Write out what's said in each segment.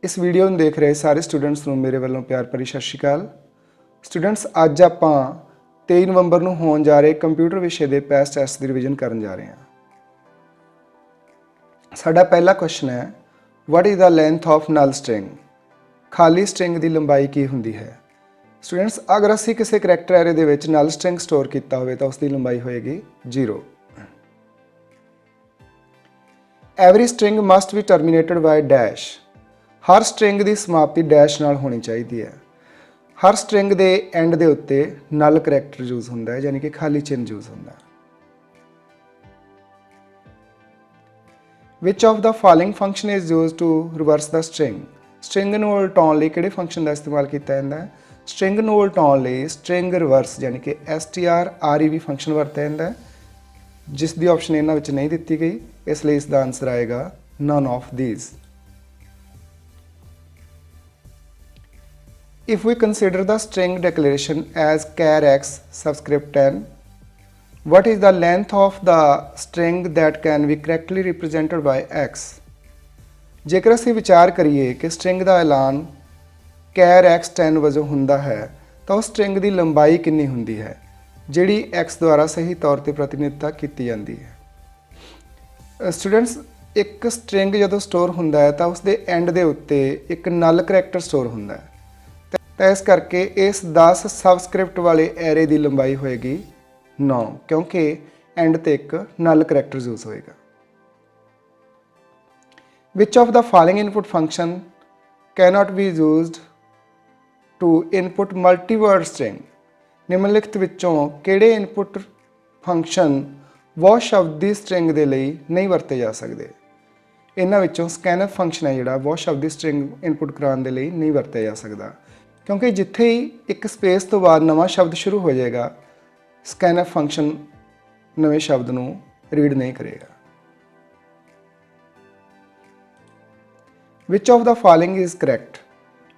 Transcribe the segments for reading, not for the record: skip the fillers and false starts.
इस वीडियो ਨੂੰ देख रहे सारे स्टूडेंट्स ਨੂੰ मेरे ਵੱਲੋਂ प्यार भरी सत श्री अकाल। स्टूडेंट्स ਅੱਜ ਆਪਾਂ 23 ਨਵੰਬਰ ਨੂੰ ਹੋਣ ਜਾ ਰਹੇ ਕੰਪਿਊਟਰ ਵਿਸ਼ੇ ਦੇ ਪੈਸਟ ਟੈਸਟ ਦੀ ਰਿਵੀਜ਼ਨ ਕਰਨ ਜਾ ਰਹੇ ਹਾਂ। ਸਾਡਾ ਪਹਿਲਾ ਕੁਐਸਚਨ ਹੈ what is the length of null string. खाली स्ट्रिंग की लंबाई की होंदी है। स्टूडेंट्स अगर असी किसी करैक्टर एरे दे विच नल स्ट्रिंग स्टोर किया होवे तो उसकी लंबाई होएगी 0। Every string must be terminated by dash. हर स्ट्रिंग की समाप्ति डैश नाल होनी चाहिए है। हर स्ट्रिंग के एंड के उत्ते नल करैक्टर यूज होंदा है, यानी कि खाली चिन्ह यूज होंदा है। Which of the following function is used to reverse the string? String ਨੂੰ ਉਲਟਾਉਣ ਲਈ ਕਿਹੜੇ ਫੰਕਸ਼ਨ ਦਾ ਇਸਤੇਮਾਲ ਕੀਤਾ ਜਾਂਦਾ ਹੈ? ਸਟ੍ਰਿੰਗ ਨੂੰ ਉਲਟਾਉਣ ਲਈ ਸਟ੍ਰਿੰਗ ਰਿਵਰਸ ਯਾਨੀ ਕਿ strrev ਫੰਕਸ਼ਨ ਵਰਤਿਆ ਜਾਂਦਾ ਹੈ, ਜਿਸ ਦੀ ਆਪਸ਼ਨ ਇਹਨਾਂ ਵਿੱਚ ਨਹੀਂ ਦਿੱਤੀ ਗਈ, ਇਸ ਲਈ ਇਸ ਦਾ ਆਨਸਰ ਆਏਗਾ none of these. If we consider the string declaration as char x subscript 10, what is the length of the string that can be correctly represented by x? जेकर असी विचार करिए कि स्ट्रिंग का ऐलान कैर एक्स 10 वजों हुंदा है तो उस स्ट्रिंग की लंबाई कितनी हुंदी है जिहड़ी एक्स द्वारा सही तौर पर प्रतिनिधिता की जाती है। स्टूडेंट्स एक स्ट्रिंग जदों स्टोर हुंदा है तो उसके एंड के उत्ते एक नल करैक्टर स्टोर हुंदा है, तो इस करके इस 10 सबस्क्रिप्ट वाले एरे की लंबाई होएगी 9, क्योंकि एंड ते एक नल करैक्टर यूज होएगा। Which of the following input function cannot be used to input multi-word string? निम्नलिखित विचों किहड़े इनपुट फंक्शन बहुत शब्द की स्ट्रिंग के लिए नहीं वरते जा सकते? इन्हां विचों scanf फंक्शन है जिहड़ा बहुत शब्द की स्ट्रिंग इनपुट कराने के लिए नहीं वरते जा सकता, क्योंकि जिथे ही एक स्पेस तो बाद नवा शब्द शुरू हो जाएगा scanf फंक्शन नवे शब्द नूं रीड नहीं करेगा। Which of the following is correct?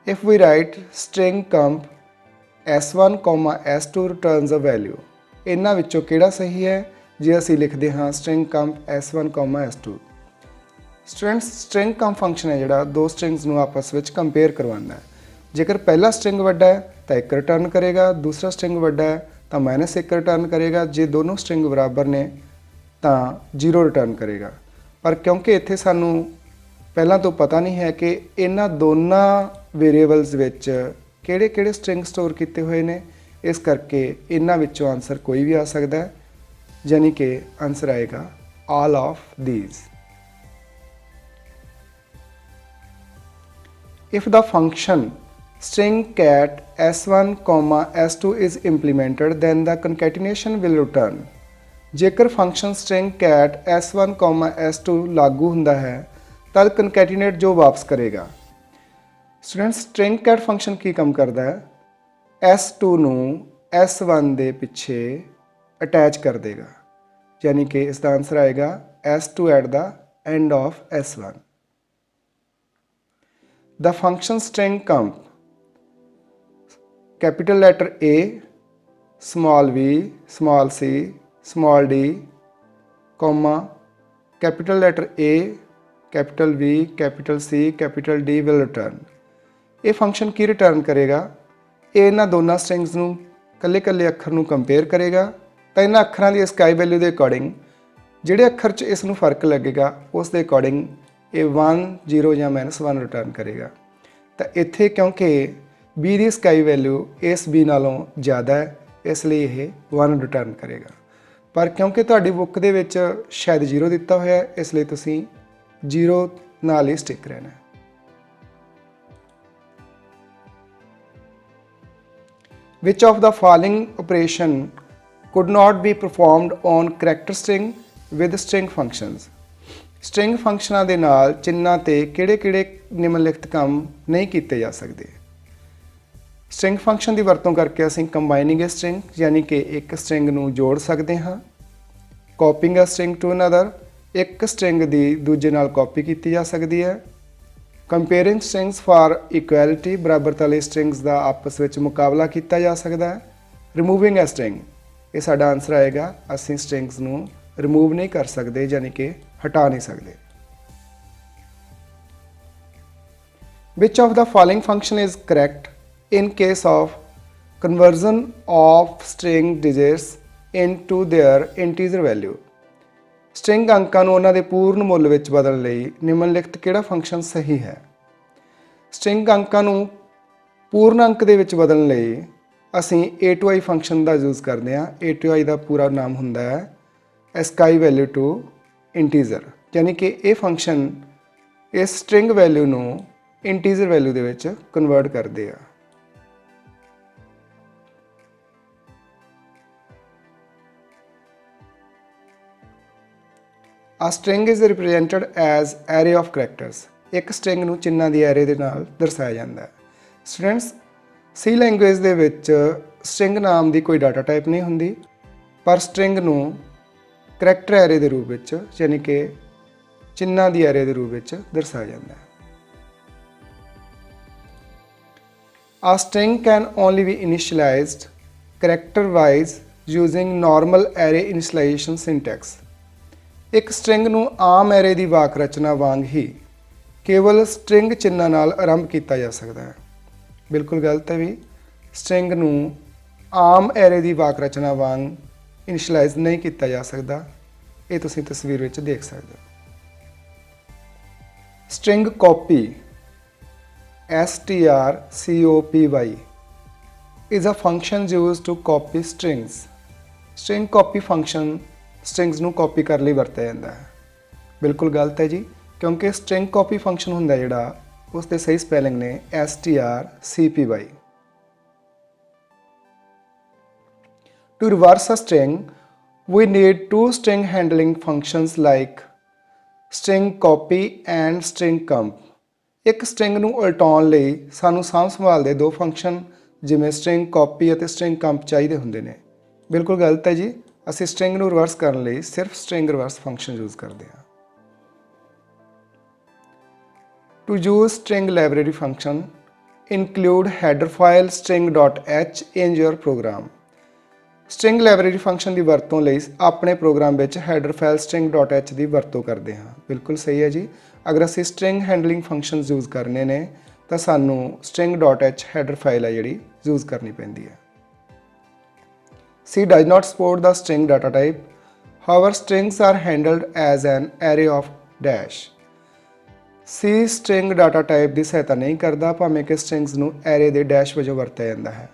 If we write string comp s1, s2 returns a value, इन्हां विचों किहड़ा सही है जे असीं लिखते हाँ string comp s1, s2। Students string कंप फंक्शन है जिहड़ा दो स्ट्रिंग्स नूं आपस विच कंपेयर करवाना है। जेकर पहला स्ट्रिंग वड्डा है तो 1 रिटर्न करेगा, दूसरा स्ट्रिंग वड्डा है तो -1 रिटर्न करेगा, जे दोनों स्ट्रिंग बराबर ने तो 0 रिटर्न करेगा। पर क्योंकि इत्थे सानूं पहला तो पता नहीं है कि इन्हां दोनों वेरीएबल्स विच किहड़े-किहड़े स्ट्रिंग स्टोर किए हुए हैं, इस करके इन्हां विचों आंसर कोई भी आ सकता है, यानी कि आंसर आएगा all of these. If the function string cat s1, s2 is implemented, then the concatenation will return. जेकर function string cat s1, s2 लागू हुंदा है तब concatenate जो वापस करेगा। स्टूडेंट्स string cat फंक्शन की काम करता है, s2 नू s1 दे पिछे अटैच कर देगा, यानी कि इसका आंसर आएगा s2 at the end of s1। The function string comp capital letter A, small v, small c, small d, comma capital letter A, capital V, capital C, capital D will return. ये function की return करेगा? ये इन्हां दोनों strings नूं कल्ले कल्ले अखर नूं कंपेयर करेगा, तो इन्हां अखरां दी स्काई वैल्यू के अकॉर्डिंग जिहड़े अखर च इस नूं फर्क लगेगा उस दे अकॉर्डिंग ये 1, 0 या -1 रिटर्न करेगा। तो इत्थे क्योंकि बी की स्काई वैल्यू इस बी नालों ज़्यादा है, इसलिए यह 1 रिटर्न करेगा। पर क्योंकि तुहाडी बुक दे विच शायद 0 दिता होया है, इसलिए तुसीं 0 नाल ही स्टिक रहना है। Which of the following operation could not be performed on character string with string functions? String फंक्शनां दे नाल चिन्हां ते किहड़े-किहड़े निम्नलिखित काम नहीं कीते जा सकते? स्ट्रिंग फंक्शन की वरतों करके असीं कंबाइनिंग ए स्ट्रिंग यानी कि एक स्ट्रिंग नूं जोड़ सकते हाँ, copying a string to another एक स्ट्रिंग की दूजे नाल कॉपी की जा सकती है, कंपेयरिंग स्ट्रिंग्स फॉर इक्वैलिटी बराबरता लई स्ट्रिंग्स का आपस में मुकाबला किया जा सकता है, रिमूविंग ए स्ट्रिंग ये साडा आंसर आएगा, असीं स्ट्रिंग्स नूं रिमूव नहीं कर सकते यानी कि हटा नहीं सकते। Which of the following function is correct in case of conversion of string digits into their integer value? String ਅੰਕਾਂ ਨੂੰ ਉਹਨਾਂ ਦੇ ਪੂਰਨ ਮੁੱਲ ਵਿੱਚ ਬਦਲਣ ਲਈ ਨਿਮਨਲਿਖਤ ਕਿਹੜਾ ਫੰਕਸ਼ਨ ਸਹੀ ਹੈ? ਸਟ੍ਰਿੰਗ ਅੰਕਾਂ ਨੂੰ ਪੂਰਨ ਅੰਕ ਦੇ ਵਿੱਚ ਬਦਲਣ ਲਈ ਅਸੀਂ a2i ਫੰਕਸ਼ਨ ਦਾ ਯੂਜ਼ ਕਰਦੇ ਹਾਂ। a2i ਦਾ ਪੂਰਾ ਨਾਮ ਹੁੰਦਾ ਹੈ ascii value to integer, ਯਾਨੀ ਕਿ ਇਹ ਫੰਕਸ਼ਨ ਇਸ ਸਟ੍ਰਿੰਗ ਵੈਲਿਊ ਨੂੰ ਇੰਟੀਜਰ ਵੈਲਿਊ ਦੇ ਵਿੱਚ ਕਨਵਰਟ ਕਰਦੇ ਆ। A string is represented as array of characters। ਇੱਕ ਸਟ੍ਰਿੰਗ ਨੂੰ ਚਿੰਨ੍ਹਾਂ ਦੀ ਐਰੇ ਦੇ ਨਾਲ ਦਰਸਾਇਆ ਜਾਂਦਾ ਹੈ। ਸਟੂਡੈਂਟਸ, ਸੀ ਲੈਂਗੁਏਜ ਦੇ ਵਿੱਚ ਸਟ੍ਰਿੰਗ ਨਾਮ ਦੀ ਕੋਈ ਡਾਟਾ ਟਾਈਪ ਨਹੀਂ ਹੁੰਦੀ, ਪਰ ਸਟ੍ਰਿੰਗ ਨੂੰ ਕਰੈਕਟਰ ਐਰੇ ਦੇ ਰੂਪ ਵਿੱਚ, ਯਾਨੀ ਕਿ ਚਿੰਨ੍ਹਾਂ ਦੀ ਐਰੇ ਦੇ ਰੂਪ ਵਿੱਚ ਦਰਸਾਇਆ ਜਾਂਦਾ ਹੈ। A string can only be initialized character-wise using normal array initialization syntax। ਇੱਕ ਸਟ੍ਰਿੰਗ ਨੂੰ ਆਮ ਐਰੇ ਦੀ ਵਾਕ ਰਚਨਾ ਵਾਂਗ ਹੀ ਕੇਵਲ ਸਟ੍ਰਿੰਗ ਚਿੰਨ੍ਹਾਂ ਨਾਲ ਆਰੰਭ ਕੀਤਾ ਜਾ ਸਕਦਾ ਹੈ। ਬਿਲਕੁਲ ਗਲਤ ਹੈ ਵੀ, ਸਟ੍ਰਿੰਗ ਨੂੰ ਆਮ ਐਰੇ ਦੀ ਵਾਕ ਰਚਨਾ ਵਾਂਗ ਇਨੀਸ਼ੀਅਲਾਈਜ਼ ਨਹੀਂ ਕੀਤਾ ਜਾ ਸਕਦਾ। ਇਹ ਤੁਸੀਂ ਤਸਵੀਰ ਵਿੱਚ ਦੇਖ ਸਕਦੇ ਹੋ। String copy strcopy is a function used to copy strings। string copy function strings ਨੂੰ ਕਾਪੀ ਕਰਨ ਲਈ ਵਰਤਿਆ ਜਾਂਦਾ ਹੈ। ਬਿਲਕੁਲ ਗਲਤ ਹੈ ਜੀ, ਕਿਉਂਕਿ string copy function ਹੁੰਦਾ ਜਿਹੜਾ ਉਸ ਦੇ ਸਹੀ ਸਪੈਲਿੰਗ ਨੇ strcpy। To reverse a string, we need two string handling functions like string copy and string comp। ਇੱਕ ਸਟ੍ਰਿੰਗ ਨੂੰ ਉਲਟਾਉਣ ਲਈ ਸਾਨੂੰ ਸਾਂਭ ਸੰਭਾਲ ਦੇ ਦੋ ਫੰਕਸ਼ਨ ਜਿਵੇਂ ਸਟ੍ਰਿੰਗ ਕਾਪੀ ਅਤੇ ਸਟ੍ਰਿੰਗ ਕੰਪ ਚਾਹੀਦੇ ਹੁੰਦੇ ਨੇ। ਬਿਲਕੁਲ ਗਲਤ ਹੈ ਜੀ, ਅਸੀਂ ਸਟ੍ਰਿੰਗ ਨੂੰ ਰਿਵਰਸ ਕਰਨ ਲਈ ਸਿਰਫ ਸਟ੍ਰਿੰਗ ਰਿਵਰਸ ਫੰਕਸ਼ਨ ਯੂਜ਼ ਕਰਦੇ ਹਾਂ। To use string library function include header file string.h in your program. String library function ਦੀ ਵਰਤੋਂ ਲਈ ਆਪਣੇ ਪ੍ਰੋਗਰਾਮ ਵਿੱਚ ਹੈਡਰ ਫਾਈਲ string.h ਦੀ ਵਰਤੋਂ ਕਰਦੇ ਹਾਂ। ਬਿਲਕੁਲ ਸਹੀ ਹੈ ਜੀ। ਅਗਰ ਅਸੀਂ ਸਟ੍ਰਿੰਗ ਹੈਂਡਲਿੰਗ ਫੰਕਸ਼ਨਸ ਯੂਜ਼ ਕਰਨੇ ਨੇ ਤਾਂ ਸਾਨੂੰ string.h ਹੈਡਰ ਫਾਈਲ ਹੈ ਜਿਹੜੀ ਯੂਜ਼ ਕਰਨੀ ਪੈਂਦੀ ਹੈ। C does not support the string data type, however strings are handled as an array of dash। C string data type ਦੀ ਸਹਾਇਤਾ ਨਹੀਂ ਕਰਦਾ, ਭਾਵੇਂ ਕਿ ਸਟ੍ਰਿੰਗਸ ਨੂੰ ਐਰੇ ਦੇ ਡੈਸ਼ ਵਜੋਂ ਵਰਤਿਆ ਜਾਂਦਾ ਹੈ।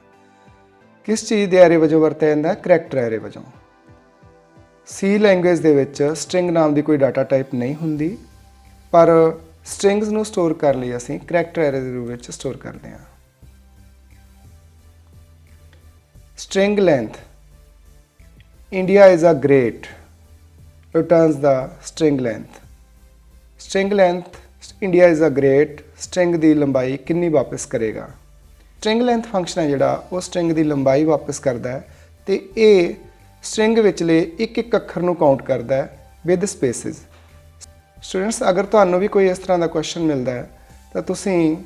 ਕਿਸ ਚੀਜ਼ ਦੇ ਐਰੇ ਵਜੋਂ ਵਰਤਿਆ ਜਾਂਦਾ ਹੈ? ਕਰੈਕਟਰ ਐਰੇ ਵਜੋਂ। C ਲੈਂਗੁਏਜ ਦੇ ਵਿੱਚ ਸਟ੍ਰਿੰਗ ਨਾਮ ਦੀ ਕੋਈ ਡਾਟਾ ਟਾਈਪ ਨਹੀਂ ਹੁੰਦੀ, ਪਰ ਸਟ੍ਰਿੰਗਸ ਨੂੰ ਸਟੋਰ ਕਰਨ ਲਈ ਅਸੀਂ ਕਰੈਕਟਰ ਐਰੇ ਦੇ ਰੂਪ ਵਿੱਚ ਸਟੋਰ ਕਰਦੇ ਹਾਂ। String length India is a great returns the string length। string length India is a great string ਦੀ ਲੰਬਾਈ ਕਿੰਨੀ ਵਾਪਸ ਕਰੇਗਾ? string length ਫੰਕਸ਼ਨ ਹੈ ਜਿਹੜਾ ਉਹ string ਦੀ ਲੰਬਾਈ ਵਾਪਸ ਕਰਦਾ ਹੈ ਤੇ ਇਹ string ਵਿਚਲੇ ਇੱਕ ਇੱਕ ਅੱਖਰ ਨੂੰ ਕਾਊਂਟ ਕਰਦਾ ਹੈ ਵਿਦ ਸਪੇਸਿਸ। ਸਟੂਡੈਂਟਸ, ਅਗਰ ਤੁਹਾਨੂੰ ਵੀ ਕੋਈ ਇਸ ਤਰ੍ਹਾਂ ਦਾ ਕੁਐਸਚਨ ਮਿਲਦਾ ਹੈ ਤਾਂ ਤੁਸੀਂ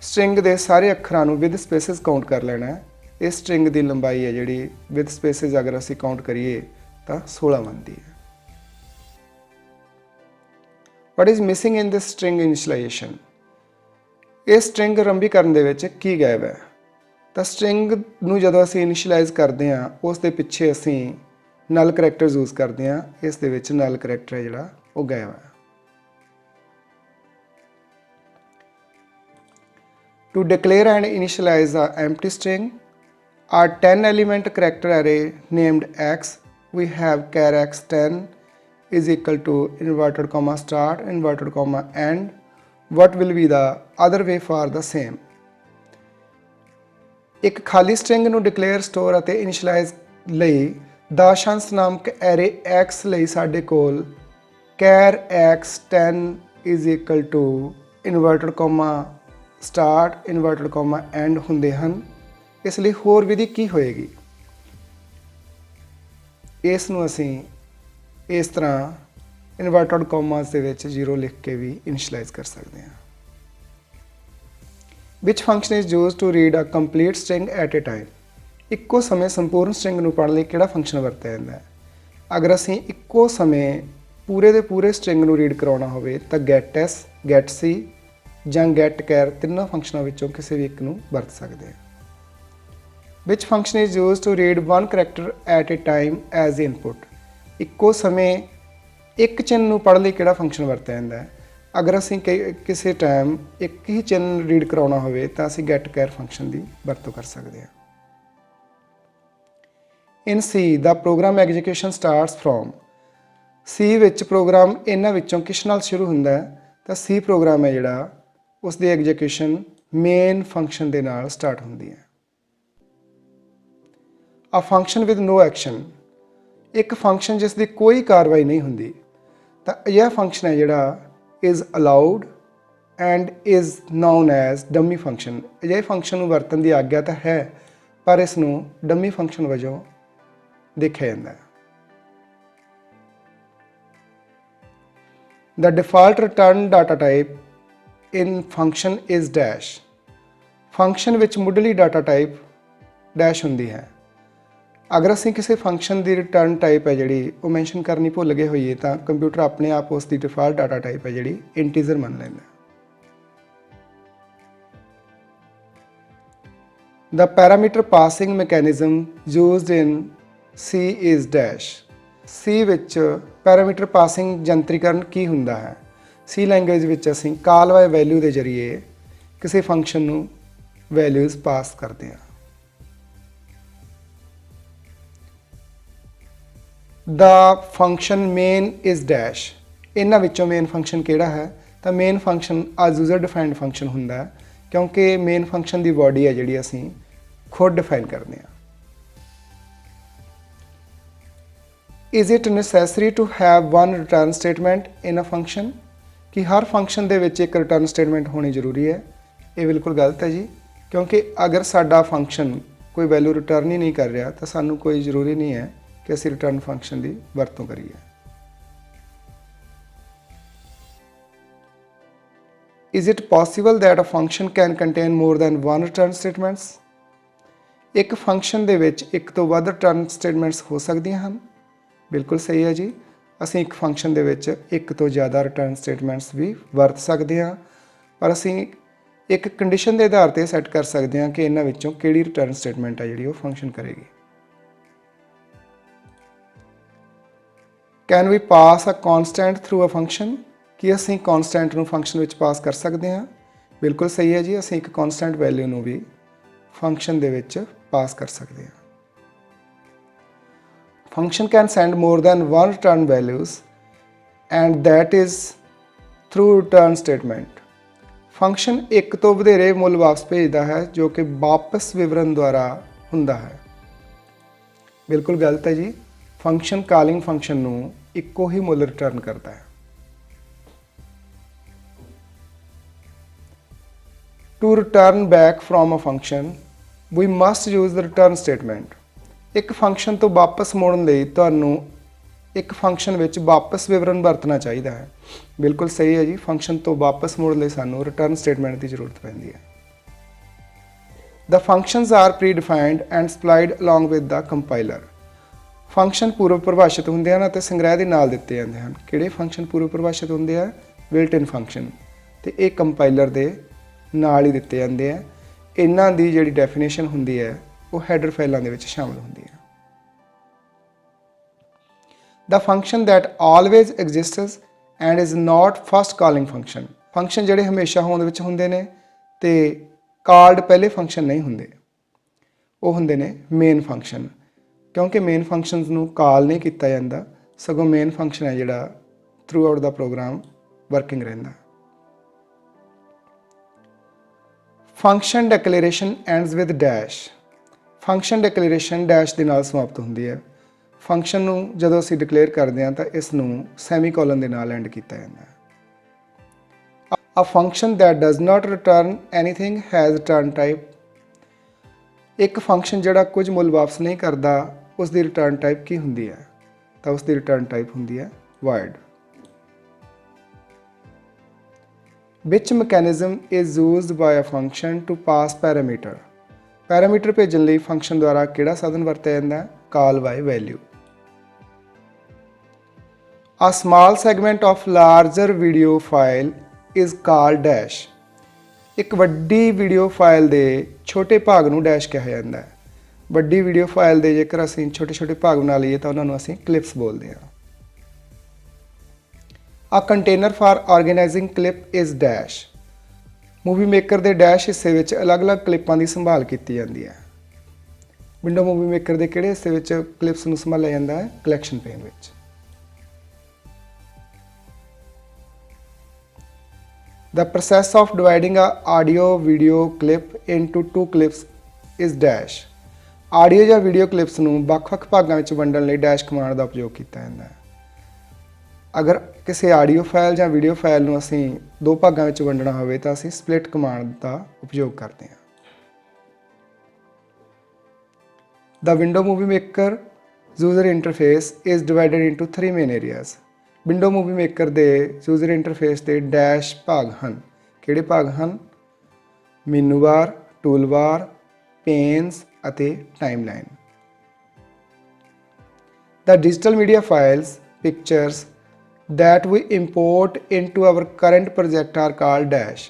string ਦੇ ਸਾਰੇ ਅੱਖਰਾਂ ਨੂੰ ਵਿਦ ਸਪੇਸਿਸ ਕਾਊਂਟ ਕਰ ਲੈਣਾ ਹੈ। ਇਸ string ਦੀ ਲੰਬਾਈ ਹੈ ਜਿਹੜੀ ਵਿਦ ਸਪੇਸਿਸ ਅਗਰ ਅਸੀਂ ਕਾਊਂਟ ਕਰੀਏ ਤਾਂ 16 ਬਣਦੀ ਹੈ। What is missing in this string initialization? ਇਹ string ਆਰੰਭੀਕਰਨ ਦੇ ਵਿੱਚ ਕੀ ਗਾਇਬ ਹੈ? ਤਾਂ string ਨੂੰ ਜਦੋਂ ਅਸੀਂ ਇਨੀਸ਼ੀਅਲਾਈਜ਼ ਕਰਦੇ ਹਾਂ ਉਸ ਦੇ ਪਿੱਛੇ ਅਸੀਂ ਨਲ ਕਰੈਕਟਰ ਯੂਜ਼ ਕਰਦੇ ਹਾਂ। ਇਸ ਦੇ ਵਿੱਚ ਨਲ ਕਰੈਕਟਰ ਹੈ ਜਿਹੜਾ ਉਹ ਗਾਇਬ ਹੈ। To declare and initialize an empty string, a 10 element character array named x, we have char x 10 is equal to inverted comma start inverted comma end। what will be the other way for the same? ਇੱਕ ਖਾਲੀ string ਨੂੰ declare store ਅਤੇ ਇਨੀਸ਼ੀਅਲਾਈਜ਼ ਲਈ ਦਾਸ਼ਾਂਸ਼ ਨਾਮਕ array x ਲਈ ਸਾਡੇ ਕੋਲ char x 10 is equal to inverted comma start inverted comma end ਹੁੰਦੇ ਹਨ। ਇਸ ਲਈ ਹੋਰ ਵਿਧੀ ਕੀ ਹੋਏਗੀ? ਇਸ ਨੂੰ ਅਸੀਂ ਇਸ ਤਰ੍ਹਾਂ ਇਨਵਰਟਡ ਕੋਮਾਸ ਦੇ ਵਿੱਚ 0 ਲਿਖ ਕੇ ਵੀ ਇਨੀਸ਼ੀਅਲਾਈਜ਼ ਕਰ ਸਕਦੇ ਹਾਂ। ਵਿਚ function is used to read a complete string at a time. ਇੱਕੋ ਸਮੇਂ ਸੰਪੂਰਨ ਸਟ੍ਰਿੰਗ ਨੂੰ ਪੜ੍ਹਨ ਲਈ ਕਿਹੜਾ ਫੰਕਸ਼ਨ ਵਰਤਿਆ ਜਾਂਦਾ ਹੈ? ਅਗਰ ਅਸੀਂ ਇੱਕੋ ਸਮੇਂ ਪੂਰੇ ਦੇ ਪੂਰੇ ਸਟ੍ਰਿੰਗ ਨੂੰ ਰੀਡ ਕਰਾਉਣਾ ਹੋਵੇ ਤਾਂ getS getC ਜਾਂ get care ਤਿੰਨੋਂ ਫੰਕਸ਼ਨਾਂ ਵਿੱਚੋਂ ਕਿਸੇ ਵੀ ਇੱਕ ਨੂੰ ਵਰਤ ਸਕਦੇ ਹਾਂ। Which function is used to read one character at a time as input? ਇੱਕੋ ਸਮੇਂ ਇੱਕ ਚਿੰਨ੍ਹ ਨੂੰ ਪੜ੍ਹਨ ਲਈ ਕਿਹੜਾ ਫੰਕਸ਼ਨ ਵਰਤਿਆ ਜਾਂਦਾ ਹੈ? ਅਗਰ ਅਸੀਂ ਕਿਸੇ ਟਾਈਮ ਇੱਕ ਹੀ ਚਿੰਨ੍ਹ ਰੀਡ ਕਰਾਉਣਾ ਹੋਵੇ ਤਾਂ ਅਸੀਂ get care ਫੰਕਸ਼ਨ ਦੀ ਵਰਤੋਂ ਕਰ ਸਕਦੇ ਹਾਂ। In C, the program execution starts from। C ਵਿੱਚ ਪ੍ਰੋਗਰਾਮ ਇਹਨਾਂ ਵਿੱਚੋਂ ਕਿਸ ਨਾਲ ਸ਼ੁਰੂ ਹੁੰਦਾ ਹੈ? ਤਾਂ C ਪ੍ਰੋਗਰਾਮ ਹੈ ਜਿਹੜਾ ਉਸ ਦੀ ਐਗਜ਼ੀਕਿਊਸ਼ਨ ਮੇਨ ਫੰਕਸ਼ਨ ਦੇ ਨਾਲ ਸਟਾਰਟ ਹੁੰਦੀ ਹੈ। A function with no action, ਇੱਕ ਫੰਕਸ਼ਨ ਜਿਸ ਦੀ ਕੋਈ ਕਾਰਵਾਈ ਨਹੀਂ ਹੁੰਦੀ ਤਾਂ ਇਹ ਫੰਕਸ਼ਨ ਹੈ ਜਿਹੜਾ is allowed and is known as dummy function। ਇਹ ਫੰਕਸ਼ਨ ਨੂੰ ਵਰਤਣ ਦੀ ਆਗਿਆ ਤਾਂ ਹੈ ਪਰ ਇਸ ਨੂੰ ਡੰਮੀ ਫੰਕਸ਼ਨ ਵਜੋਂ ਦੇਖਿਆ ਜਾਂਦਾ ਹੈ। The default return data type in function is dash। Function ਵਿੱਚ ਮੁੱਢਲੀ ਡਾਟਾ ਟਾਈਪ ਡੈਸ਼ ਹੁੰਦੀ ਹੈ। ਅਗਰ ਅਸੀਂ ਕਿਸੇ ਫੰਕਸ਼ਨ ਦੀ ਰਿਟਰਨ ਟਾਈਪ ਹੈ ਜਿਹੜੀ ਉਹ ਮੈਂਸ਼ਨ ਕਰਨੀ ਭੁੱਲ ਗਏ ਹੋਈਏ ਤਾਂ ਕੰਪਿਊਟਰ ਆਪਣੇ ਆਪ ਉਸ ਦੀ ਡਿਫਾਲਟ ਡਾਟਾ ਟਾਈਪ ਹੈ ਜਿਹੜੀ ਇੰਟੀਜ਼ਰ ਮੰਨ ਲੈਂਦਾ। The parameter passing mechanism used in C is dash। C ਵਿੱਚ ਪੈਰਾਮੀਟਰ ਪਾਸਿੰਗ ਜੰਤਰੀਕਰਨ ਕੀ ਹੁੰਦਾ ਹੈ? C ਲੈਂਗੁਏਜ ਵਿੱਚ ਅਸੀਂ ਕਾਲ ਬਾਏ ਵੈਲਿਊ ਦੇ ਜ਼ਰੀਏ ਕਿਸੇ ਫੰਕਸ਼ਨ ਨੂੰ ਵੈਲਿਊਜ਼ ਪਾਸ ਕਰਦੇ ਹਾਂ। The function main is dash। ਇਹਨਾਂ ਵਿੱਚੋਂ ਮੇਨ ਫੰਕਸ਼ਨ ਕਿਹੜਾ ਹੈ? ਤਾਂ ਮੇਨ ਫੰਕਸ਼ਨ ਆ ਯੂਜ਼ਰ ਡਿਫਾਈਨਡ ਫੰਕਸ਼ਨ ਹੁੰਦਾ ਹੈ ਕਿਉਂਕਿ ਮੇਨ ਫੰਕਸ਼ਨ ਦੀ ਬਾਡੀ ਹੈ ਜਿਹੜੀ ਅਸੀਂ ਖੁਦ ਡਿਫਾਈਨ ਕਰਦੇ ਹਾਂ। Is it necessary to have one return statement in a function? ਕਿ ਹਰ ਫੰਕਸ਼ਨ ਦੇ ਵਿੱਚ ਇੱਕ ਰਿਟਰਨ ਸਟੇਟਮੈਂਟ ਹੋਣੀ ਜ਼ਰੂਰੀ ਹੈ? ਇਹ ਬਿਲਕੁਲ ਗਲਤ ਹੈ ਜੀ, ਕਿਉਂਕਿ ਅਗਰ ਸਾਡਾ ਫੰਕਸ਼ਨ ਕੋਈ ਵੈਲਿਊ ਰਿਟਰਨ ਹੀ ਨਹੀਂ ਕਰ ਰਿਹਾ ਤਾਂ ਸਾਨੂੰ ਕੋਈ ਜ਼ਰੂਰੀ ਨਹੀਂ ਹੈ ਕਿ ਅਸੀਂ ਰਿਟਰਨ ਫੰਕਸ਼ਨ ਦੀ ਵਰਤੋਂ ਕਰੀਏ। Is it possible that a function can contain more than one return statements? ਇੱਕ ਫੰਕਸ਼ਨ ਦੇ ਵਿੱਚ ਇੱਕ ਤੋਂ ਵੱਧ ਰਿਟਰਨ ਸਟੇਟਮੈਂਟਸ ਹੋ ਸਕਦੀਆਂ ਹਨ? ਬਿਲਕੁਲ ਸਹੀ ਹੈ ਜੀ। ਅਸੀਂ ਇੱਕ ਫੰਕਸ਼ਨ ਦੇ ਵਿੱਚ ਇੱਕ ਤੋਂ ਜ਼ਿਆਦਾ ਰਿਟਰਨ ਸਟੇਟਮੈਂਟਸ ਵੀ ਵਰਤ ਸਕਦੇ ਹਾਂ, ਪਰ ਅਸੀਂ ਇੱਕ ਕੰਡੀਸ਼ਨ ਦੇ ਆਧਾਰ ਤੇ ਸੈੱਟ ਕਰ ਸਕਦੇ ਹਾਂ ਕਿ ਇਹਨਾਂ ਵਿੱਚੋਂ ਕਿਹੜੀ ਰਿਟਰਨ ਸਟੇਟਮੈਂਟ ਹੈ ਜਿਹੜੀ ਉਹ ਫੰਕਸ਼ਨ ਕਰੇਗੀ। Can we pass a constant through a function? ਕੀ ਅਸੀਂ ਕਨਸਟੈਂਟ ਨੂੰ ਫੰਕਸ਼ਨ ਵਿੱਚ ਪਾਸ ਕਰ ਸਕਦੇ ਹਾਂ? ਬਿਲਕੁਲ ਸਹੀ ਹੈ ਜੀ, ਅਸੀਂ ਇੱਕ ਕਨਸਟੈਂਟ ਵੈਲਿਊ ਨੂੰ ਵੀ ਫੰਕਸ਼ਨ ਦੇ ਵਿੱਚ ਪਾਸ ਕਰ ਸਕਦੇ ਹਾਂ। Function can send more than one return values and that is through return statement। Function ਇੱਕ ਤੋਂ ਵਧੇਰੇ ਮੁੱਲ ਵਾਪਸ ਭੇਜਦਾ ਹੈ ਜੋ ਕਿ ਵਾਪਸ ਵਿਵਰਣ ਦੁਆਰਾ ਹੁੰਦਾ ਹੈ। ਬਿਲਕੁਲ ਗਲਤ ਹੈ ਜੀ। ਫੰਕਸ਼ਨ ਕਾਲਿੰਗ ਫੰਕਸ਼ਨ ਨੂੰ ਇੱਕੋ ਹੀ ਮੁੱਲ ਰਿਟਰਨ ਕਰਦਾ ਹੈ। To return back from a function, we must use the return statement। ਇੱਕ ਫੰਕਸ਼ਨ ਤੋਂ ਵਾਪਸ ਮੋੜਨ ਲਈ ਤੁਹਾਨੂੰ ਇੱਕ ਫੰਕਸ਼ਨ ਵਿੱਚ ਵਾਪਸ ਵਿਵਰਣ ਵਰਤਣਾ ਚਾਹੀਦਾ ਹੈ। ਬਿਲਕੁਲ ਸਹੀ ਹੈ ਜੀ, ਫੰਕਸ਼ਨ ਤੋਂ ਵਾਪਸ ਮੋੜਨ ਲਈ ਸਾਨੂੰ ਰਿਟਰਨ ਸਟੇਟਮੈਂਟ ਦੀ ਜ਼ਰੂਰਤ ਪੈਂਦੀ ਹੈ। The functions are predefined and supplied along with the compiler। Function ਪੂਰਵ ਪਰਿਭਾਸ਼ਿਤ ਹੁੰਦੇ ਹਨ ਅਤੇ ਸੰਗ੍ਰਹਿ ਦੇ ਨਾਲ ਦਿੱਤੇ ਜਾਂਦੇ ਹਨ। ਕਿਹੜੇ ਫੰਕਸ਼ਨ ਪੂਰਵ ਪਰਿਭਾਸ਼ਿਤ ਹੁੰਦੇ ਆ? ਬਿਲਟ ਇਨ ਫੰਕਸ਼ਨ, ਤੇ ਇਹ ਕੰਪਾਈਲਰ ਦੇ ਨਾਲ ਹੀ ਦਿੱਤੇ ਜਾਂਦੇ ਆ। ਇਹਨਾਂ ਦੀ ਜਿਹੜੀ ਡੈਫੀਨੇਸ਼ਨ ਹੁੰਦੀ ਹੈ ਉਹ ਹੈਡਰ ਫਾਈਲਾਂ ਦੇ ਵਿੱਚ ਸ਼ਾਮਲ ਹੁੰਦੀ ਹੈ। The function that always exists and is not first calling function। Function ਜਿਹੜੇ ਹਮੇਸ਼ਾ ਹੋਂਦ ਵਿੱਚ ਹੁੰਦੇ ਨੇ ਤੇ ਕਾਲਡ ਪਹਿਲੇ ਫੰਕਸ਼ਨ ਨਹੀਂ ਹੁੰਦੇ, ਉਹ ਹੁੰਦੇ ਨੇ ਮੇਨ ਫੰਕਸ਼ਨ। ਕਿਉਂਕਿ ਮੇਨ ਫੰਕਸ਼ਨਸ ਨੂੰ ਕਾਲ ਨਹੀਂ ਕੀਤਾ ਜਾਂਦਾ, ਸਗੋਂ ਮੇਨ ਫੰਕਸ਼ਨ ਹੈ ਜਿਹੜਾ ਥਰੂ ਆਊਟ ਦਾ ਪ੍ਰੋਗਰਾਮ ਵਰਕਿੰਗ ਰਹਿੰਦਾ। Function declaration ends with dash. Function declaration dash ਦੇ ਨਾਲ ਸਮਾਪਤ ਹੁੰਦੀ ਹੈ। ਫੰਕਸ਼ਨ ਨੂੰ ਜਦੋਂ ਅਸੀਂ ਡਿਕਲੇਅਰ ਕਰਦੇ ਹਾਂ ਤਾਂ ਇਸ ਨੂੰ ਸੈਮੀਕੋਲਨ ਦੇ ਨਾਲ ਐਂਡ ਕੀਤਾ ਜਾਂਦਾ ਹੈ। A function that does not return anything has return type। ਇੱਕ ਫੰਕਸ਼ਨ ਜਿਹੜਾ ਕੁਝ ਮੁੱਲ ਵਾਪਸ ਨਹੀਂ ਕਰਦਾ ਉਸ ਦੀ ਰਿਟਰਨ ਟਾਈਪ ਕੀ ਹੁੰਦੀ ਹੈ? ਤਾਂ ਉਸ ਦੀ ਰਿਟਰਨ ਟਾਈਪ ਹੁੰਦੀ ਹੈ void। Which mechanism is used by a function to pass parameter? Parameter ਭੇਜਣ ਲਈ ਫੰਕਸ਼ਨ ਦੁਆਰਾ ਕਿਹੜਾ ਸਾਧਨ ਵਰਤਿਆ ਜਾਂਦਾ ਹੈ? Call by value. A small segment of larger video file is called dash। ਇੱਕ ਵੱਡੀ ਵੀਡੀਓ ਫਾਈਲ ਦੇ ਛੋਟੇ ਭਾਗ ਨੂੰ ਡੈਸ਼ ਕਿਹਾ ਜਾਂਦਾ ਹੈ। ਵੱਡੀ ਵੀਡੀਓ ਫਾਈਲ ਦੇ ਜੇਕਰ ਅਸੀਂ ਛੋਟੇ ਛੋਟੇ ਭਾਗ ਬਣਾ ਲਈਏ ਤਾਂ ਉਹਨਾਂ ਨੂੰ ਅਸੀਂ ਕਲਿੱਪਸ ਬੋਲਦੇ ਹਾਂ। ਆ container for organising clip is dash. Movie maker ਦੇ ਡੈਸ਼ ਹਿੱਸੇ ਵਿੱਚ ਅਲੱਗ-ਅਲੱਗ ਕਲਿੱਪਾਂ ਦੀ ਸੰਭਾਲ ਕੀਤੀ ਜਾਂਦੀ ਹੈ। ਵਿੰਡੋ ਮੂਵੀ ਮੇਕਰ ਦੇ ਕਿਹੜੇ ਹਿੱਸੇ ਵਿੱਚ ਕਲਿੱਪਸ ਨੂੰ ਸੰਭਾਲਿਆ ਜਾਂਦਾ ਹੈ? ਕਲੈਕਸ਼ਨ ਪੇਨ ਵਿੱਚ। The process of dividing a audio video clip into two clips is dash। Audio ਜਾਂ ਵੀਡੀਓ ਕਲਿੱਪਸ ਨੂੰ ਵੱਖ-ਵੱਖ ਭਾਗਾਂ ਵਿੱਚ ਵੰਡਣ ਲਈ ਡੈਸ਼ ਕਮਾਂਡ ਦਾ ਉਪਯੋਗ ਕੀਤਾ ਜਾਂਦਾ ਹੈ। ਅਗਰ ਕਿਸੇ ਆਡੀਓ ਫਾਈਲ ਜਾਂ ਵੀਡੀਓ ਫਾਈਲ ਨੂੰ ਅਸੀਂ ਦੋ ਭਾਗਾਂ ਵਿੱਚ ਵੰਡਣਾ ਹੋਵੇ ਤਾਂ ਅਸੀਂ ਸਪਲਿਟ ਕਮਾਂਡ ਦਾ ਉਪਯੋਗ ਕਰਦੇ ਹਾਂ। The window movie maker user interface is divided into three main areas। Window movie maker ਦੇ ਯੂਜ਼ਰ ਇੰਟਰਫੇਸ ਦੇ ਡੈਸ਼ ਭਾਗ ਹਨ। ਕਿਹੜੇ ਭਾਗ ਹਨ? ਮੈਨੂ ਬਾਰ, ਟੂਲ ਬਾਰ, ਪੇਨਸ ਅਤੇ timeline. The digital media files, pictures that we import into our current project are called dash।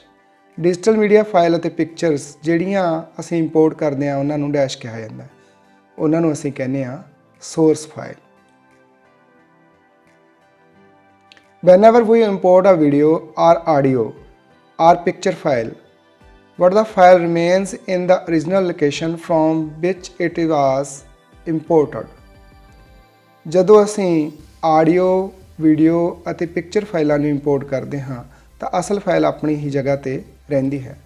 Digital media file ਅਤੇ ਪਿਕਚਰਸ ਜਿਹੜੀਆਂ ਅਸੀਂ ਇੰਪੋਰਟ ਕਰਦੇ ਹਾਂ ਉਹਨਾਂ ਨੂੰ ਡੈਸ਼ ਕਿਹਾ ਜਾਂਦਾ ਹੈ। ਉਹਨਾਂ ਨੂੰ ਅਸੀਂ ਕਹਿੰਦੇ ਹਾਂ source file. Whenever we import a video or audio or picture file, but the file remains in the original location from which it was imported। ਜਦੋਂ ਅਸੀਂ ਆਡੀਓ, ਵੀਡੀਓ ਅਤੇ ਪਿਕਚਰ ਫਾਈਲਾਂ ਨੂੰ ਇੰਪੋਰਟ ਕਰਦੇ ਹਾਂ ਤਾਂ ਅਸਲ ਫਾਈਲ ਆਪਣੀ ਹੀ ਜਗ੍ਹਾ ਤੇ ਰਹਿੰਦੀ ਹੈ।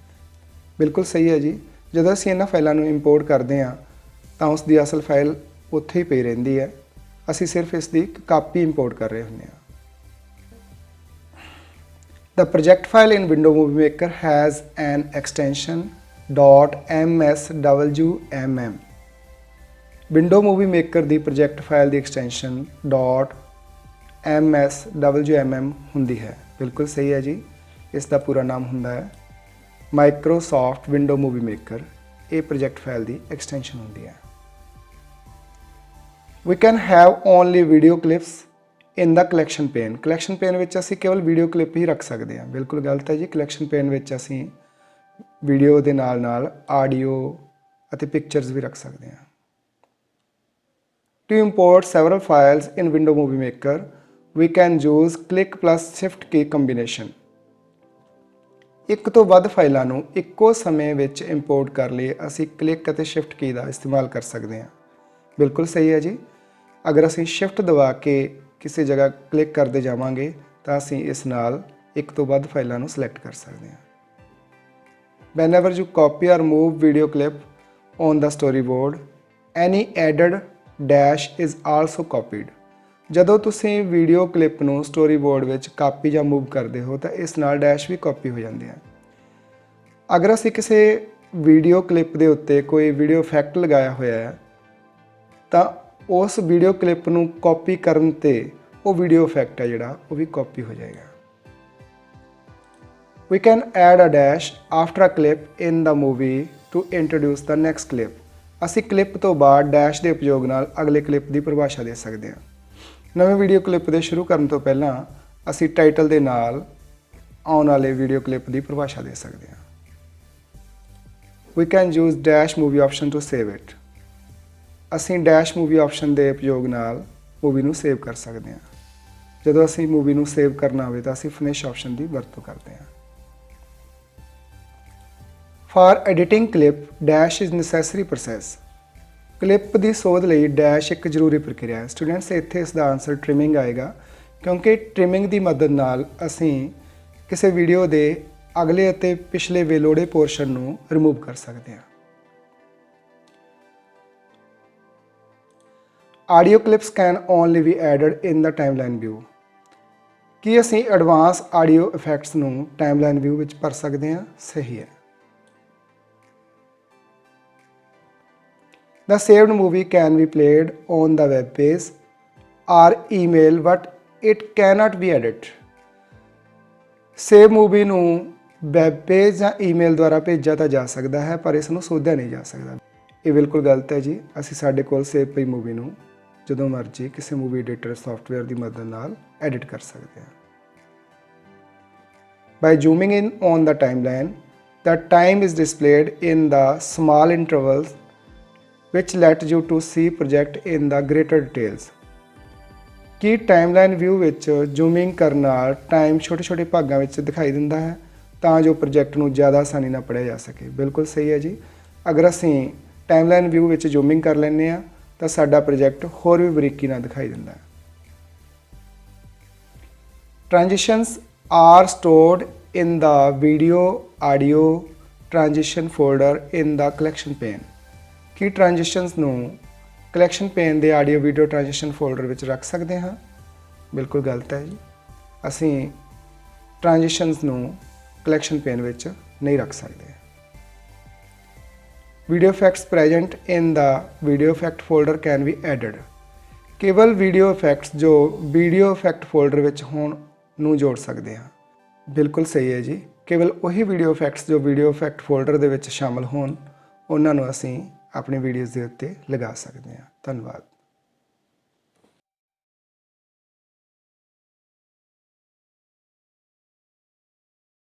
ਬਿਲਕੁਲ ਸਹੀ ਹੈ ਜੀ। ਜਦੋਂ ਅਸੀਂ ਇਹਨਾਂ ਫਾਈਲਾਂ ਨੂੰ ਇੰਪੋਰਟ ਕਰਦੇ ਹਾਂ ਤਾਂ ਉਸ ਦੀ ਅਸਲ ਫਾਈਲ ਉੱਥੇ ਹੀ ਪਈ ਰਹਿੰਦੀ ਹੈ। ਅਸੀਂ ਸਿਰਫ ਇਸ ਦੀ ਇੱਕ ਕਾਪੀ ਇੰਪੋਰਟ ਕਰ ਰਹੇ ਹੁੰਦੇ ਹਾਂ। The project file in Window Movie Maker has an extension .mswmm। Window Movie Maker the project file the extension .mswmm ਹੁੰਦੀ ਹੈ। ਬਿਲਕੁਲ ਸਹੀ ਹੈ ਜੀ। ਇਸ ਦਾ ਪੂਰਾ ਨਾਮ ਹੁੰਦਾ ਹੈ ਮਾਈਕਰੋਸਾਫਟ ਵਿੰਡੋ ਮੂਵੀ ਮੇਕਰ। ਇਹ ਪ੍ਰੋਜੈਕਟ ਫਾਈਲ ਦੀ ਐਕਸਟੈਂਸ਼ਨ ਹੁੰਦੀ ਹੈ। We can have only video clips in the collection pane। collection pane ਵਿੱਚ ਅਸੀਂ ਕੇਵਲ ਵੀਡੀਓ ਕਲਿੱਪ ਹੀ ਰੱਖ ਸਕਦੇ ਹਾਂ। ਬਿਲਕੁਲ ਗਲਤ ਹੈ ਜੀ। collection pane ਵਿੱਚ ਅਸੀਂ ਵੀਡੀਓ ਦੇ ਨਾਲ ਨਾਲ ਆਡੀਓ ਅਤੇ ਪਿਕਚਰਸ ਵੀ ਰੱਖ ਸਕਦੇ ਹਾਂ। To import several files in Window Movie Maker, we can use click plus shift key combination। ਇੱਕ ਤੋਂ ਵੱਧ ਫਾਈਲਾਂ ਨੂੰ ਇੱਕੋ ਸਮੇਂ ਵਿੱਚ ਇੰਪੋਰਟ ਕਰ ਲਈ ਅਸੀਂ ਕਲਿੱਕ ਅਤੇ ਸ਼ਿਫਟ ਕੀ ਦਾ ਇਸਤੇਮਾਲ ਕਰ ਸਕਦੇ ਹਾਂ। ਬਿਲਕੁਲ ਸਹੀ ਹੈ ਜੀ। ਅਗਰ ਅਸੀਂ ਸ਼ਿਫਟ ਦਬਾ ਕੇ ਕਿਸੇ ਜਗ੍ਹਾ ਕਲਿੱਕ ਕਰਦੇ ਜਾਵਾਂਗੇ ਤਾਂ ਅਸੀਂ ਇਸ ਨਾਲ ਇੱਕ ਤੋਂ ਵੱਧ ਫਾਈਲਾਂ ਨੂੰ ਸਿਲੈਕਟ ਕਰ ਸਕਦੇ ਹਾਂ। Whenever you copy or move video clip on the storyboard, any added dash is also copied। ਜਦੋਂ ਤੁਸੀਂ ਵੀਡੀਓ ਕਲਿੱਪ ਨੂੰ ਸਟੋਰੀਬੋਰਡ ਵਿੱਚ ਕਾਪੀ ਜਾਂ ਮੂਵ ਕਰਦੇ ਹੋ ਤਾਂ ਇਸ ਨਾਲ ਡੈਸ਼ ਵੀ ਕਾਪੀ ਹੋ ਜਾਂਦੇ ਹਨ। ਅਗਰ ਅਸੀਂ ਕਿਸੇ ਵੀਡੀਓ ਕਲਿੱਪ ਦੇ ਉੱਤੇ ਕੋਈ ਵੀਡੀਓ ਇਫੈਕਟ ਲਗਾਇਆ ਹੋਇਆ ਹੈ ਤਾਂ ਉਸ ਵੀਡੀਓ ਕਲਿੱਪ ਨੂੰ ਕਾਪੀ ਕਰਨ ਤੇ ਉਹ ਵੀਡੀਓ ਇਫੈਕਟ ਹੈ ਜਿਹੜਾ ਉਹ ਵੀ ਕਾਪੀ ਹੋ ਜਾਏਗਾ। We can add a dash after a clip in the movie to introduce the next clip। ਅਸੀਂ ਕਲਿੱਪ ਤੋਂ ਬਾਅਦ ਡੈਸ਼ ਦੇ ਉਪਯੋਗ ਨਾਲ ਅਗਲੇ ਕਲਿੱਪ ਦੀ ਪਰਿਭਾਸ਼ਾ ਦੇ ਸਕਦੇ ਹਾਂ। ਨਵੇਂ ਵੀਡੀਓ ਕਲਿੱਪ ਦੇ ਸ਼ੁਰੂ ਕਰਨ ਤੋਂ ਪਹਿਲਾਂ ਅਸੀਂ ਟਾਈਟਲ ਦੇ ਨਾਲ ਆਉਣ ਵਾਲੇ ਵੀਡੀਓ ਕਲਿੱਪ ਦੀ ਪਰਿਭਾਸ਼ਾ ਦੇ ਸਕਦੇ ਹਾਂ। We can use dash movie option to save it। ਅਸੀਂ ਡੈਸ਼ ਮੂਵੀ ਆਪਸ਼ਨ ਦੇ ਉਪਯੋਗ ਨਾਲ ਮੂਵੀ ਨੂੰ ਸੇਵ ਕਰ ਸਕਦੇ ਹਾਂ। ਜਦੋਂ ਅਸੀਂ ਮੂਵੀ ਨੂੰ ਸੇਵ ਕਰਨਾ ਹੋਵੇ ਤਾਂ ਅਸੀਂ ਫਿਨਿਸ਼ ਆਪਸ਼ਨ ਦੀ ਵਰਤੋਂ ਕਰਦੇ ਹਾਂ। For editing clip dash is necessary process. Clip ਦੀ ਸੋਧ ਲਈ ਡੈਸ਼ ਇੱਕ ਜ਼ਰੂਰੀ ਪ੍ਰਕਿਰਿਆ ਹੈ। ਸਟੂਡੈਂਟਸ ਇੱਥੇ ਇਸ ਦਾ ਆਨਸਰ ਟ੍ਰਿਮਿੰਗ ਆਏਗਾ ਕਿਉਂਕਿ ਟ੍ਰਿਮਿੰਗ ਦੀ ਮਦਦ ਨਾਲ ਅਸੀਂ ਕਿਸੇ ਵੀਡੀਓ ਦੇ ਅਗਲੇ ਅਤੇ ਪਿਛਲੇ ਵੇਲੋੜੇ ਪੋਰਸ਼ਨ ਨੂੰ ਰਿਮੂਵ ਕਰ ਸਕਦੇ ਹਾਂ। Audio clips can only be added in the timeline view. ਕੀ ਅਸੀਂ ਐਡਵਾਂਸ ਆਡੀਓ ਇਫੈਕਟਸ ਨੂੰ ਟਾਈਮਲਾਈਨ ਵਿਊ ਵਿੱਚ ਭਰ ਸਕਦੇ ਹਾਂ? ਸਹੀ ਹੈ। The saved movie can be played on the web page or email but it cannot be edited। Save movie ਨੂੰ ਵੈਬ ਪੇਜ ਜਾਂ ਈਮੇਲ ਦੁਆਰਾ ਭੇਜਿਆ ਤਾਂ ਜਾ ਸਕਦਾ ਹੈ ਪਰ ਇਸ ਨੂੰ ਸੋਧਿਆ ਨਹੀਂ ਜਾ ਸਕਦਾ। ਇਹ ਬਿਲਕੁਲ ਗਲਤ ਹੈ ਜੀ। ਅਸੀਂ ਸਾਡੇ ਕੋਲ ਸੇਵ ਪਈ ਮੂਵੀ ਨੂੰ ਜਦੋਂ ਮਰਜ਼ੀ ਕਿਸੇ ਮੂਵੀ ਐਡੀਟਰ ਸੌਫਟਵੇਅਰ ਦੀ ਮਦਦ ਨਾਲ ਐਡਿਟ ਕਰ ਸਕਦੇ ਹਾਂ। By zooming in on the timeline, The time is displayed in the small intervals which let you to see project in the greater details. ਕਿ ਟਾਈਮਲਾਈਨ ਵਿਊ ਵਿੱਚ ਜ਼ੂਮਿੰਗ ਕਰਨ ਨਾਲ time ਛੋਟੇ ਛੋਟੇ ਭਾਗਾਂ ਵਿੱਚ ਦਿਖਾਈ ਦਿੰਦਾ ਹੈ ਤਾਂ ਜੋ ਪ੍ਰੋਜੈਕਟ ਨੂੰ ਜ਼ਿਆਦਾ ਆਸਾਨੀ ਨਾਲ ਪੜ੍ਹਿਆ ਜਾ ਸਕੇ। ਬਿਲਕੁਲ ਸਹੀ ਹੈ ਜੀ। ਅਗਰ ਅਸੀਂ ਟਾਈਮਲਾਈਨ ਵਿਊ ਵਿੱਚ ਜ਼ੂਮਿੰਗ ਕਰ ਲੈਂਦੇ ਹਾਂ ਤਾਂ ਸਾਡਾ ਪ੍ਰੋਜੈਕਟ ਹੋਰ ਵੀ ਬਰੀਕੀ ਨਾਲ ਦਿਖਾਈ ਦਿੰਦਾ ਹੈ। Transitions are stored in the video audio transition folder in the collection pane. Ki transitions ਨੂੰ collection pane ਦੇ audio video transition folder ਵਿੱਚ ਰੱਖ ਸਕਦੇ ਹਾਂ? ਬਿਲਕੁਲ ਗਲਤ ਹੈ ਜੀ। ਅਸੀਂ transitions ਨੂੰ collection pane ਵਿੱਚ ਨਹੀਂ ਰੱਖ ਸਕਦੇ। Video effects present in the video effect folder can be added. ਕੇਵਲ ਵੀਡੀਓ ਇਫੈਕਟਸ ਜੋ ਵੀਡੀਓ ਇਫੈਕਟ ਫੋਲਡਰ ਵਿੱਚ ਹੋਣ ਨੂੰ ਜੋੜ ਸਕਦੇ ਹਾਂ। ਬਿਲਕੁਲ ਸਹੀ ਹੈ ਜੀ। ਕੇਵਲ ਉਹੀ ਵੀਡੀਓ ਇਫੈਕਟਸ ਜੋ ਵੀਡੀਓ ਇਫੈਕਟ ਫੋਲਡਰ ਦੇ ਵਿੱਚ ਸ਼ਾਮਲ ਹੋਣ ਉਹਨਾਂ ਨੂੰ ਅਸੀਂ ਆਪਣੀ ਵੀਡੀਓਜ਼ ਦੇ ਉੱਤੇ ਲਗਾ ਸਕਦੇ ਹਾਂ। ਧੰਨਵਾਦ।